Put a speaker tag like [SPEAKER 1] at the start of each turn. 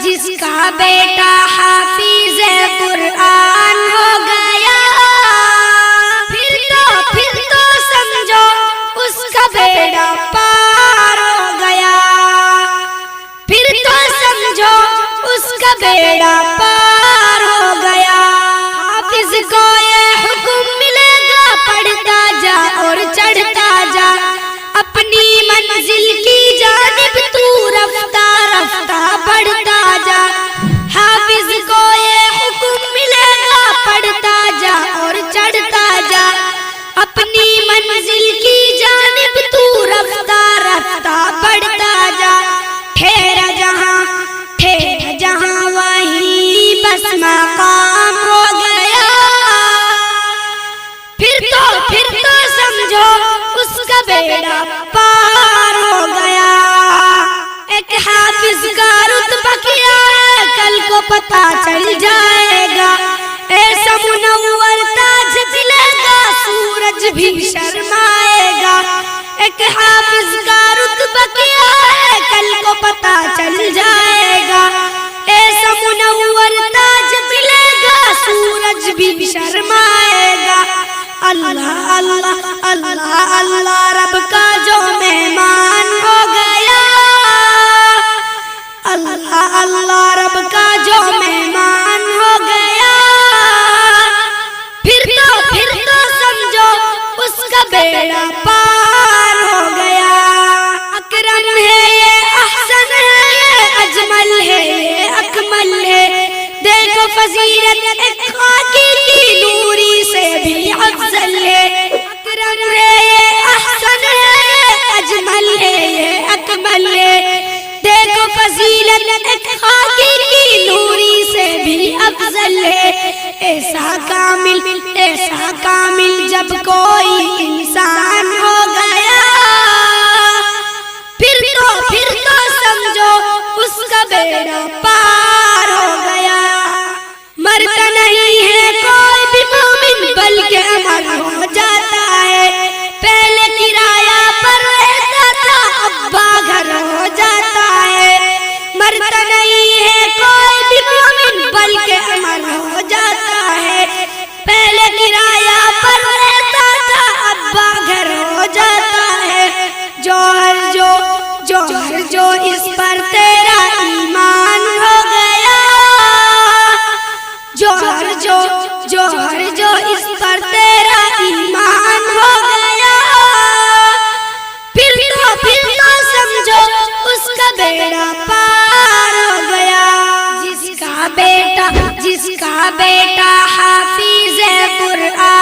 [SPEAKER 1] جس کا بیٹا حافظ قرآن ہو گیا، پھر تو سمجھو اس کا بیڑا پار ہو گیا، پھر تو سمجھو اس کا بیڑا پار ہو گیا۔ حافظ کو یہ حکم ملے گا، پڑھتا جا اور چڑھتا جا اپنی منزل کی جانب، تو رفتہ رفتہ بڑھتا جا۔ حافظ کو یہ حکم ملے گا، پڑھتا جا اور چڑھتا جا اپنی منزل کی جانب، تو رفتہ رفتہ بڑھتا جا۔ ٹھہرا جہاں وہیں بس مقام ہو گیا، پھر تو سمجھو اس کا بیڑا پار ہو گیا۔ ایک حافظ کا رتبہ کیا ہے، کل کو پتہ چل جائے گا، ایسا منور تاج ملے گا، سورج بھی شرمائے گا۔ ایک حافظ کا رتبہ کیا ہے، کل کو پتہ چل جائے گا، ایسا منور تاج ملے گا، سورج بھی شرمائے گا۔ اللہ اللہ اللہ اللہ رب کا جو مہمان ہو گیا، اللہ اللہ رب کا جو مہمان ہو گیا، پھر تو سمجھو اس کا بیڑا پار ہو گیا۔ اکرم ہے یہ، احسن ہے یہ، اجمل ہے یہ، اکمل ہے، دیکھو فضیلت ایک خاکی کی نوری سے بھی افضل ہے۔ اکرم ہے یہ، احسن ہے یہ، اجمل ہے یہ، اکمل ہے، دیکھو فضیلت ایک خاکی کی نوری سے بھی افضل ہے۔ ایسا کامل جب کوئی انسان ہو گیا، پھر تو سمجھو اس کا بیڑا پار ہو گیا۔ مرتا نہیں ہے کوئی بھی مومن، بلکہ امر ہو جاتا ہے۔ پہلے کرایہ پر رہتا تھا، ابا گھر ہو جاتا ہے۔ مرتا نہیں ہے کوئی بھی مومن، بلکہ امر ہو جاتا ہے۔ پہلے کرایہ پر رہتا تھا، ابا گھر ہو جاتا ہے۔ جو اس پر تیرا ایمان ہو گیا، جو اس پر تیرا ایمان ہو گیا، پھر تو سمجھو اس کا بیڑا پار ہو گیا۔ جس کا بیٹا حافظ قرآن